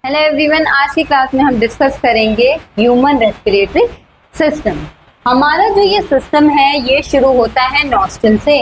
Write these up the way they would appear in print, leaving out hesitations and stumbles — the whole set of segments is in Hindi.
हेलो एवरीवन, आज की क्लास में हम डिस्कस करेंगे ह्यूमन रेस्पिरेटरी सिस्टम। हमारा जो ये सिस्टम है ये शुरू होता है नॉस्ट्रिल से।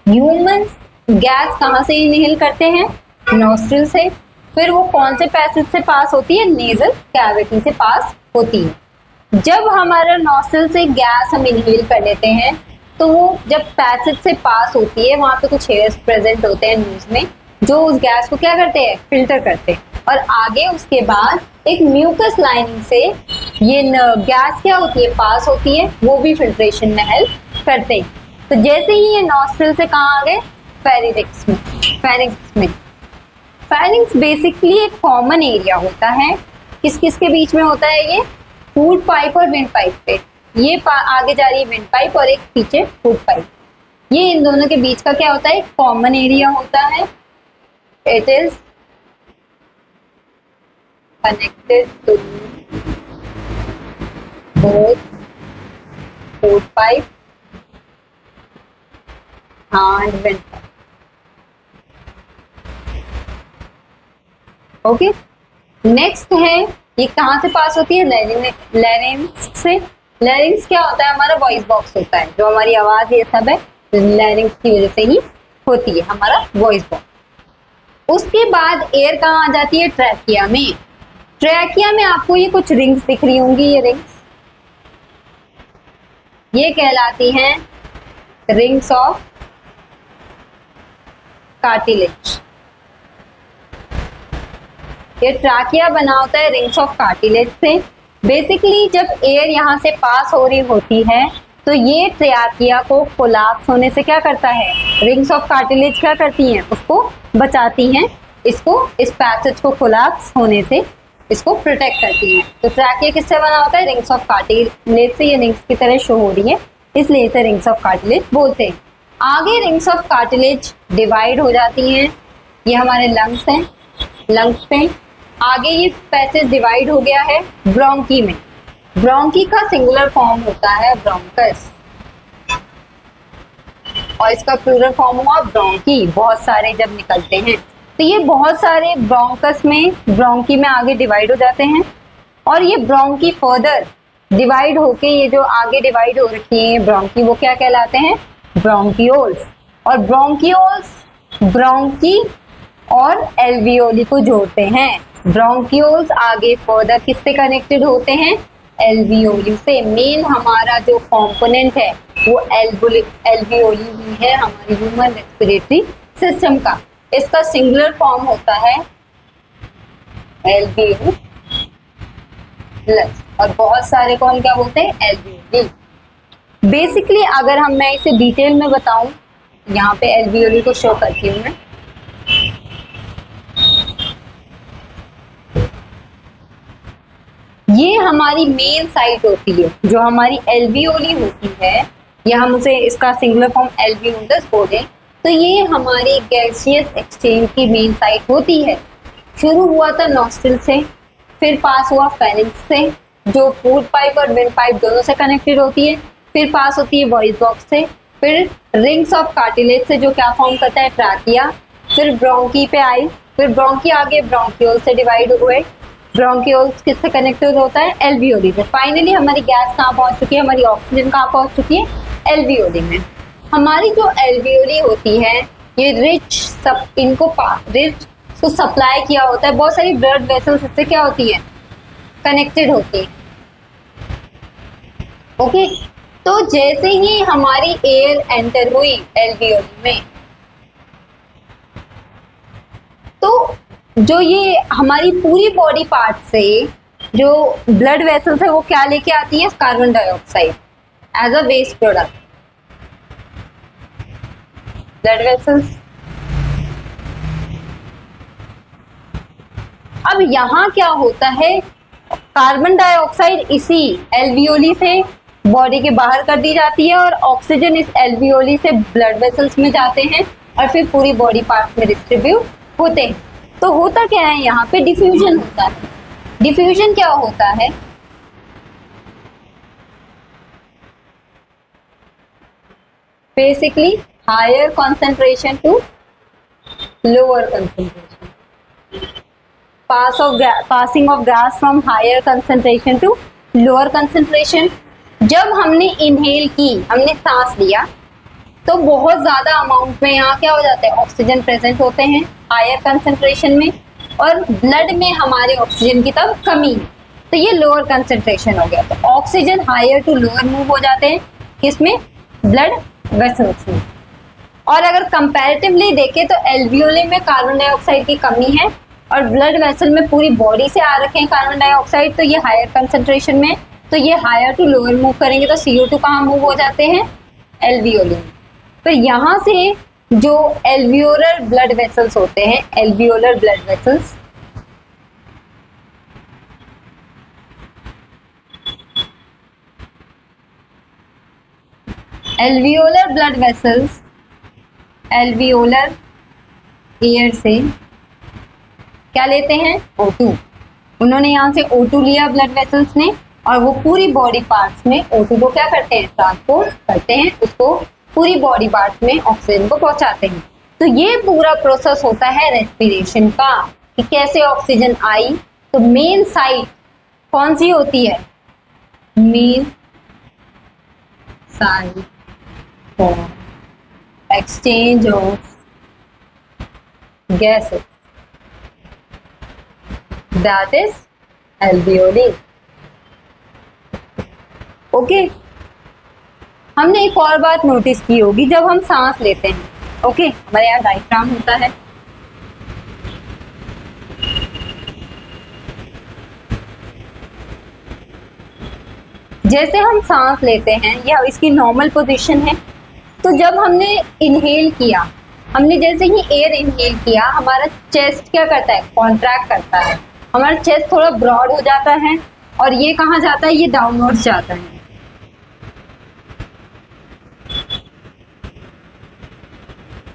ह्यूमन गैस कहाँ से इनहेल करते हैं? नॉस्ट्रिल से। फिर वो कौन से पैसेज से पास होती है? नेजल कैविटी से पास होती है। जब हमारा नॉस्ट्रिल से गैस हम इनहेल कर लेते हैं तो वो जब पैसेज से पास होती है वहां पे कुछ हेयर्स प्रेजेंट होते हैं न्यूज में, जो उस गैस को क्या करते हैं? फिल्टर करते हैं। और आगे उसके बाद एक म्यूकस लाइनिंग से ये गैस क्या होती है? पास होती है, वो भी फिल्ट्रेशन में हेल्प करते हैं। तो जैसे ही ये नॉस्ट्रिल से कहाँ आ गए? फेरिंक्स में। फेरिंक्स बेसिकली एक कॉमन एरिया होता है। किस किस के बीच में होता है ये? फूड पाइप और विंड पाइप पे। ये आगे जा रही है विंड पाइप और एक पीछे फूड पाइप। ये इन दोनों के बीच का क्या होता है? कॉमन एरिया होता है। It is connected to both food pipe and vent pipe. Okay, next है ये कहाँ से पास होती है? लैरिंग्स से। लैरिंग्स क्या होता है? हमारा वॉइस बॉक्स होता है, जो हमारी आवाज ये सब है लैरिंग्स की वजह से ही होती है, हमारा वॉइस बॉक्स। उसके बाद एयर कहाँ आ जाती है? ट्रैकिया में। ट्रैकिया में आपको ये कुछ रिंग्स दिख रही होंगी, ये रिंग्स ये कहलाती हैं रिंग्स ऑफ कार्टिलेज। ये ट्रैकिया बना होता है रिंग्स ऑफ कार्टिलेज से। बेसिकली जब एयर यहाँ से पास हो रही होती है तो ये ट्रैकिया को कोलैप्स होने से क्या करता है? रिंग्स ऑफ कार्टिलेज क्या करती हैं? उसको बचाती हैं, इसको इस पैसेज को कोलैप्स होने से इसको प्रोटेक्ट करती हैं। तो ट्रैकिया किससे बना होता है? रिंग्स ऑफ कार्टिलेज से। ये रिंग्स की तरह शो हो रही है इसलिए इसे रिंग्स ऑफ कार्टिलेज बोलते हैं। आगे रिंग्स ऑफ कार्टिलेज डिवाइड हो जाती हैं। ये हमारे लंग्स हैं, लंग्स पे आगे ये पैसेज डिवाइड हो गया है ब्रोंकी में। ब्रोंकी का सिंगुलर फॉर्म होता है ब्रोंकस और इसका प्लूरल फॉर्म हुआ ब्रोंकी। बहुत सारे जब निकलते हैं तो ये बहुत सारे ब्रोंकस में, ब्रोंकी में आगे डिवाइड हो जाते हैं और ये ब्रोंकी फर्दर डिवाइड होके ये जो आगे डिवाइड हो रखी है ब्रोंकी, वो क्या कहलाते हैं? ब्रोंकियोल्स। और ब्रोंकियोल्स ब्रोंकी और एल्वियोली को जोड़ते हैं। ब्रोंकियोल्स आगे फर्दर किससे कनेक्टेड होते हैं? एल्वियोली से। मेन हमारा जो कंपोनेंट है वो एल्वियोली ही है हमारी ह्यूमन रेस्पिरेटरी सिस्टम का। इसका सिंगुलर फॉर्म होता है एल्वियोलस और बहुत सारे को हम क्या बोलते हैं? एल्वियोली। बेसिकली अगर मैं इसे डिटेल में बताऊं, यहाँ पे एल्वियोली को शो करती हूँ मैं। ये हमारी मेन साइट होती है, जो हमारी एल्वियोली होती है, या हम उसे इसका सिंगुलर फॉर्म एल्वियोलस बोलें तो ये हमारी गैसियस एक्सचेंज की मेन साइट होती है। शुरू हुआ था नॉस्ट्रिल से, फिर पास हुआ फेरिंक्स से, जो फूड पाइप और विंड पाइप दोनों से कनेक्टेड होती है, फिर पास होती है वॉइस बॉक्स से, फिर रिंग्स ऑफ कार्टिलेज से जो क्या फॉर्म करता है? ट्रैकिया, फिर ब्रोंकी पे आई, फिर ब्रोंकी आगे ब्रोंकियोल से डिवाइड हुए। ब्रोंकियोल्स किससे कनेक्टेड होता है? एल्वियोली से। फाइनली हमारी गैस कहाँ पहुंच चुकी है? हमारी ऑक्सीजन कहाँ पहुंच चुकी है? एल्वियोली में। हमारी जो एल्वियोली होती है ये रिच को सप्लाई किया होता है। बहुत सारी ब्लड वेसल्स इससे क्या होती है? कनेक्टेड होती है। ओके, तो जैसे ही हमारी एयर एंटर हुई एल्वियोली में तो जो ये हमारी पूरी बॉडी पार्ट से जो ब्लड वेसल्स है वो क्या लेके आती है? Carbon dioxide as a waste product. Blood vessels. अब यहाँ क्या होता है? कार्बन डाइऑक्साइड इसी एल्वियोली से बॉडी के बाहर कर दी जाती है और ऑक्सीजन इस एल्वियोली से ब्लड वेसल्स में जाते हैं और फिर पूरी बॉडी पार्ट में डिस्ट्रीब्यूट होते हैं। तो होता क्या है? यहाँ पे डिफ्यूजन होता है। डिफ्यूजन क्या होता है? Basically higher concentration to lower concentration. Passing of gas from higher concentration to lower concentration. जब हमने इनहेल की, हमने सांस लिया, तो बहुत ज्यादा अमाउंट में यहाँ क्या हो जाता है, ऑक्सीजन प्रेजेंट होते हैं हायर कंसंट्रेशन में, और ब्लड में हमारे ऑक्सीजन की तब कमी है, तो ये लोअर कंसंट्रेशन हो गया। तो oxygen higher to lower move हो जाते हैं किसमें, ब्लड वेसल्स में। और अगर कंपैरेटिवली देखें तो एल्वियोली में कार्बन डाइऑक्साइड की कमी है और ब्लड वेसल में पूरी बॉडी से आ रखे हैं कार्बन डाइऑक्साइड, तो ये हायर कंसंट्रेशन में, तो ये हायर टू लोअर मूव करेंगे, तो CO2 कहाँ मूव हो जाते हैं, एल्वियोली में। फिर यहाँ से जो एल्वियोलर ब्लड वेसल्स होते हैं, alveolar blood vessels, alveolar blood vessels, alveolar air से क्या लेते हैं, O2। उन्होंने यहाँ से O2 लिया ब्लड वेसल्स ने, और वो पूरी बॉडी पार्ट्स में O2 को क्या करते हैं, ट्रांसपोर्ट करते हैं, उसको पूरी बॉडी पार्ट्स में ऑक्सीजन को पहुंचाते हैं। तो ये पूरा प्रोसेस होता है रेस्पिरेशन का, कि कैसे ऑक्सीजन आई। तो मेन साइट कौन सी होती है, main site for exchange of gases, that is alveoli. Okay, हमने एक और बात नोटिस की होगी, जब हम सांस लेते हैं, ओके, हमारे यहाँ डायफ्राम होता है, जैसे हम सांस लेते हैं, यह इसकी नॉर्मल पोजीशन है। तो जब हमने इनहेल किया, हमने जैसे ही एयर इनहेल किया, हमारा चेस्ट क्या करता है, कॉन्ट्रैक्ट करता है, हमारा चेस्ट थोड़ा ब्रॉड हो जाता है, और ये कहाँ जाता है, ये डाउनवर्ड्स जाता है।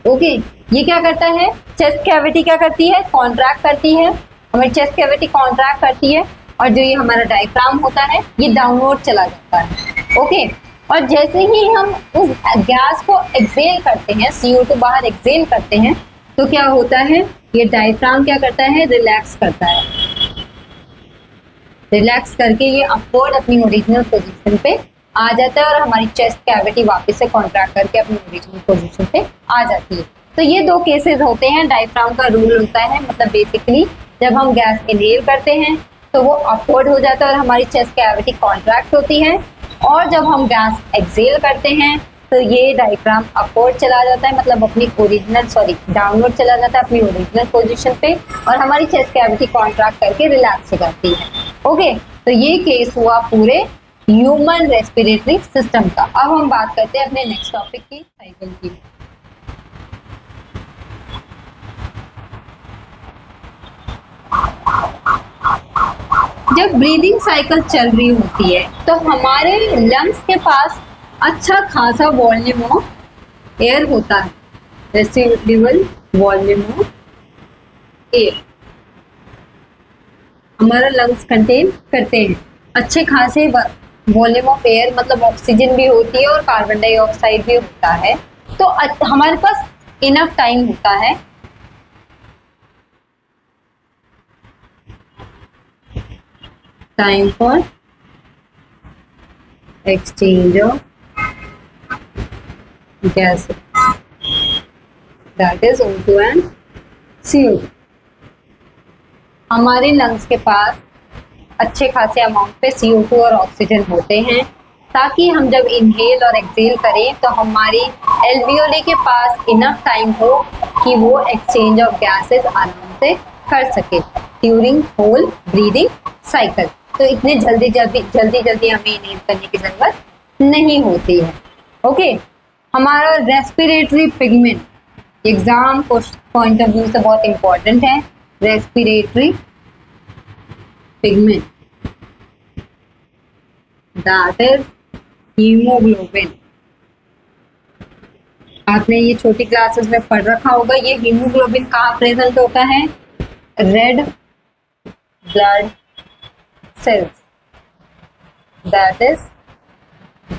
ओके, ये क्या करता है, चेस्ट कैविटी क्या करती है, कॉन्ट्रैक्ट करती है, हमारी चेस्ट कैविटी कॉन्ट्रैक्ट करती है, और जो ये हमारा डायफ्राम होता है ये डाउनवर्ड चला जाता है। ओके, और जैसे ही हम उस गैस को एक्सेल करते हैं, CO2 बाहर एक्सेल करते हैं, तो क्या होता है, ये डायफ्राम क्या करता है, रिलैक्स करता है, रिलैक्स करके ये अपवर्ड अपनी ओरिजिनल पोजीशन पे आ जाता है, और हमारी चेस्ट कैविटी वापस से कॉन्ट्रैक्ट करके अपनी ओरिजिनल पोजीशन पे आ जाती है। तो ये दो केसेस होते हैं, डायफ्राम का रूल होता है, मतलब बेसिकली जब हम गैस इनहेल करते हैं तो वो अपवर्ड हो जाता है और हमारी चेस्ट कैविटी कॉन्ट्रैक्ट होती है, और जब हम गैस एक्सेल करते हैं तो ये डायफ्राम अपवर्ड चला जाता है, मतलब अपनी डाउनवर्ड चला जाता है अपनी ओरिजिनल पोजीशन पे, और हमारी चेस्ट कैविटी कॉन्ट्रैक्ट करके रिलैक्स हो जाती है। ओके, तो ये केस हुआ पूरे ह्यूमन रेस्पिरेटरी सिस्टम का। अब हम बात करते हैं अपने नेक्स्ट टॉपिक की, साइकिल की। जब ब्रीदिंग साइकिल चल रही होती है तो हमारे लंग्स के पास अच्छा खासा वॉल्यूम ऑफ एयर होता है, रेसिडुअल वॉल्यूम ऑफ एयर हमारा लंग्स कंटेन करते हैं। अच्छे खासे वॉल्यूम ऑफ एयर, मतलब ऑक्सीजन भी होती है और कार्बन डाइऑक्साइड भी होता है, तो हमारे पास इनफ टाइम होता है time for exchange of gases, that is O2 and CO2। हमारे लंग्स के पास अच्छे खासे अमाउंट पे CO2 और ऑक्सीजन होते हैं, ताकि हम जब इनहेल और एक्सेल करें तो हमारी एल्वियोली के पास इनफ टाइम हो कि वो एक्सचेंज ऑफ गैसेस आराम से कर सके ड्यूरिंग होल ब्रीदिंग साइकिल। तो इतने जल्दी हमें इनहेल करने की जरूरत नहीं होती है। ओके, हमारा respiratory pigment exam point of view से बहुत इंपॉर्टेंट है। Respiratory pigment that is haemoglobin. आपने ये छोटी क्लासेस में पढ़ रखा होगा। ये हीमोग्लोबिन कहाँ प्रेजेंट होता है, red blood cells, that is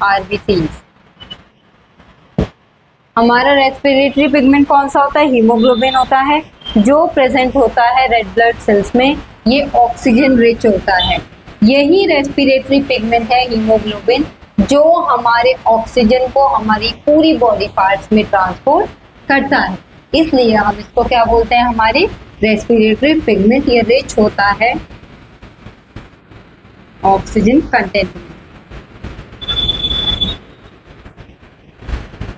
RBCs। हमारा रेस्पिरेटरी पिगमेंट कौन सा होता है, हीमोग्लोबिन होता है। जो प्रेजेंट होता है रेड ब्लड सेल्स में, ये ऑक्सीजन रिच होता है। यही रेस्पिरेटरी पिगमेंट है हीमोग्लोबिन, जो हमारे ऑक्सीजन को हमारी पूरी बॉडी पार्ट्स में ट्रांसपोर्ट करता है। इसलिए हम इसको क्या बोलते हैं, हमारे रेस्पिरेटरी पिगमेंट। ये रिच होता है ऑक्सीजन कंटेंट में।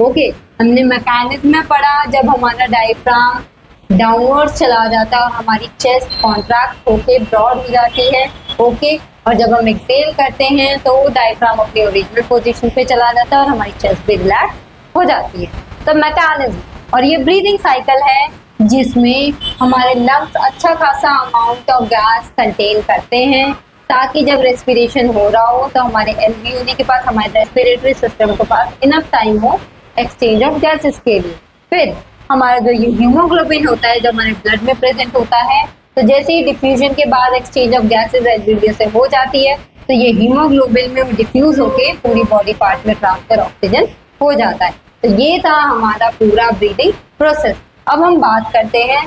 ओके, हमने मैकेनिज्म में पढ़ा, जब हमारा डायफ्राम डाउनवर्ड चला जाता है और हमारी चेस्ट कॉन्ट्रैक्ट होके ब्रॉड हो जाती है। ओके, और जब हम एक्सेल करते हैं तो डायफ्राम अपनी ओरिजिनल पोजीशन पे चला जाता है और हमारी चेस्ट भी रिलैक्स हो जाती है। तो मैकेनिज्म, और ये ब्रीदिंग साइकिल है जिसमें हमारे लंग्स अच्छा खासा अमाउंट ऑफ गैस कंटेन करते हैं, ताकि जब रेस्पिरेशन हो रहा हो तो हमारे एल्वियोली के पास, हमारे रेस्पिरेटरी सिस्टम के पास इनफ टाइम हो एक्सचेंज ऑफ गैसेस के लिए। फिर हमारा जो हीमोग्लोबिन होता है, जो हमारे ब्लड में प्रेजेंट होता है, तो जैसे ही डिफ्यूजन के बाद एक्सचेंज ऑफ गैसेस एल्वियोली से हो जाती है, तो ये हीमोग्लोबिन में डिफ्यूज होके पूरी बॉडी पार्ट में ट्रांसफर ऑक्सीजन हो जाता है। तो ये था हमारा पूरा ब्रीदिंग प्रोसेस। अब हम बात करते हैं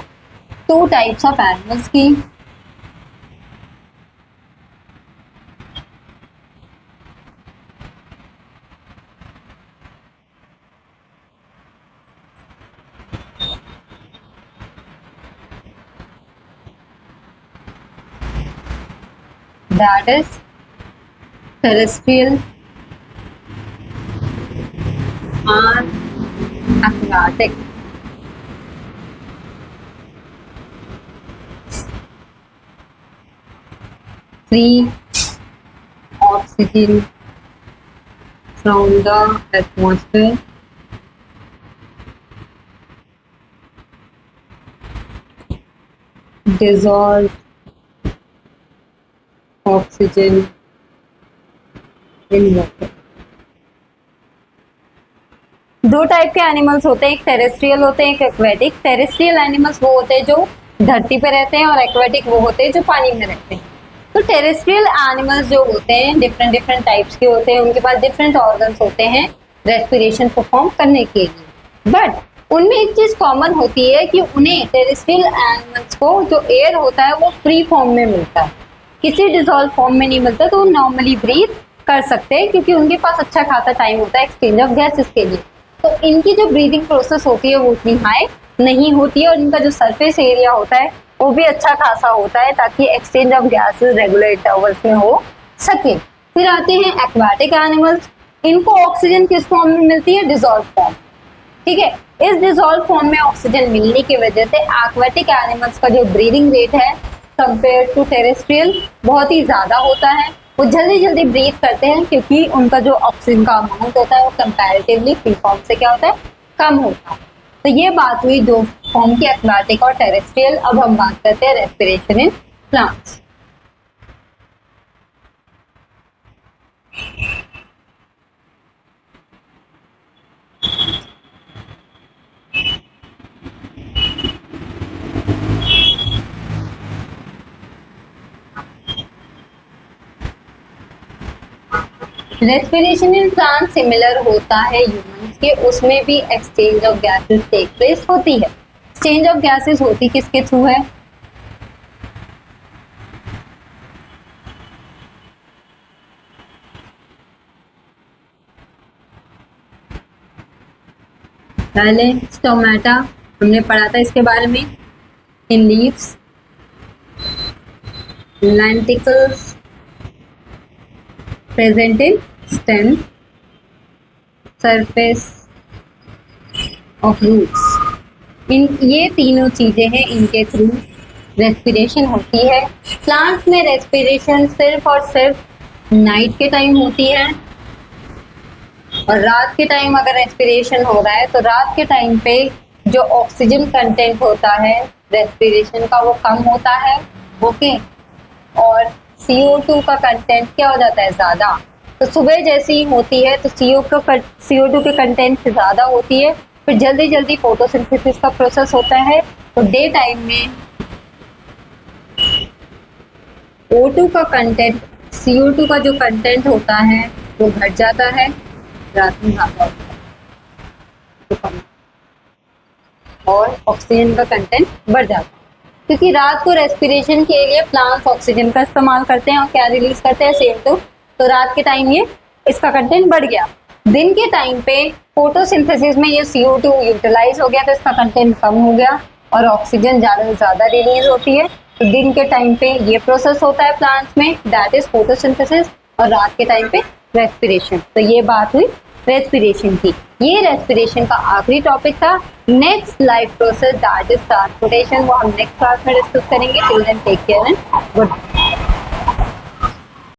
2 टाइप्स ऑफ एनिमल्स की। That is terrestrial and aquatic. Free oxygen from the atmosphere, dissolved oxygen in water. 2 type के एनिमल्स होते हैं, एक टेरेस्ट्रियल होते हैं, एक एक्वेटिक। टेरेस्ट्रियल एनिमल्स वो होते हैं जो धरती पे रहते हैं और एक्वेटिक वो होते हैं जो पानी में रहते हैं। तो टेरेस्ट्रियल एनिमल्स जो होते हैं डिफरेंट टाइप्स के होते हैं, उनके पास डिफरेंट ऑर्गन्स होते हैं रेस्पिरेशन परफॉर्म करने के लिए। बट उनमें एक चीज कॉमन होती है कि उन्हें टेरेस्ट्रियल एनिमल्स को जो एयर होता है वो फ्री फॉर्म में मिलता है, किसी डिसॉल्व फॉर्म में नहीं मिलता। तो वो नॉर्मली ब्रीथ कर सकते हैं क्योंकि उनके पास अच्छा खासा टाइम होता है एक्सचेंज ऑफ गैसेस के लिए। तो इनकी जो ब्रीदिंग प्रोसेस होती है वो उतनी हाई नहीं होती है, और इनका जो सरफेस एरिया होता है वो भी अच्छा खासा होता है, ताकि exchange of gases regular intervals में हो सके। फिर आते हैं एक्वाटिक एनिमल्स। इनको ऑक्सीजन किस फॉर्म में मिलती है, डिसॉल्व फॉर्म। ठीक है, इस डिसॉल्व फॉर्म में ऑक्सीजन मिलने की वजह से एक्वाटिक एनिमल्स का जो ब्रीदिंग रेट है कंपेयर टू टेरेस्ट्रियल बहुत ही ज्यादा होता है। वो जल्दी जल्दी ब्रीथ करते हैं क्योंकि उनका जो ऑक्सीजन का अमाउंट होता है वो कंपैरेटिवली फ्री फॉर्म से क्या होता है, कम होता है। तो ये बात हुई 2 फॉर्म की, एक्वाटिक और टेरेस्ट्रियल। अब हम बात करते हैं respiration in plants. Respiration in plant similar होता है ह्यूमंस के, उसमें भी exchange of gases take place होती है। एक्सचेंज ऑफ गैसेस होती किसके थ्रू है, पहले स्टोमेटा हमने पढ़ा था इसके बारे में, in leaves, lenticels present in stem, surface of roots. इन ये तीनों चीजें हैं, इनके थ्रू रेस्पिरेशन होती है। प्लांट्स में रेस्पिरेशन सिर्फ और सिर्फ नाइट के टाइम होती है, और रात के टाइम अगर रेस्पिरेशन हो रहा है तो रात के टाइम पे जो ऑक्सीजन कंटेंट होता है रेस्पिरेशन का वो कम होता है। ओके, और CO2 का कंटेंट क्या हो जाता है, ज़्यादा। तो सुबह जैसी होती है तो CO2 के कंटेंट ज़्यादा होती है, फिर जल्दी जल्दी फोटोसिंथेसिस का प्रोसेस होता है। तो डे टाइम में O2 का कंटेंट, CO2 का जो कंटेंट होता है वो घट जाता है, रात में ज़्यादा होता है। और ऑक्सीजन का कंटेंट बढ़ जाता है, क्योंकि रात को रेस्पिरेशन के लिए प्लांट्स ऑक्सीजन का इस्तेमाल करते हैं और क्या रिलीज करते हैं, CO2। तो रात के टाइम ये इसका कंटेंट बढ़ गया। दिन के टाइम पे फोटोसिंथेसिस में ये CO2 यूटिलाइज हो गया तो इसका कंटेंट कम हो गया और ऑक्सीजन ज़्यादा से ज़्यादा रिलीज होती है। तो दिन के टाइम पे ये प्रोसेस होता है प्लांट्स में, दैट इज फोटोसिंथेसिस, और रात के टाइम पे रेस्पिरेशन। तो ये बात हुई रेस्पिरेशन की। ये रेस्पिरेशन का आखिरी टॉपिक था। Next life process that is transportation, वो हम नेक्स्ट क्लास में डिस्कस करेंगे। Till then take care and good bye.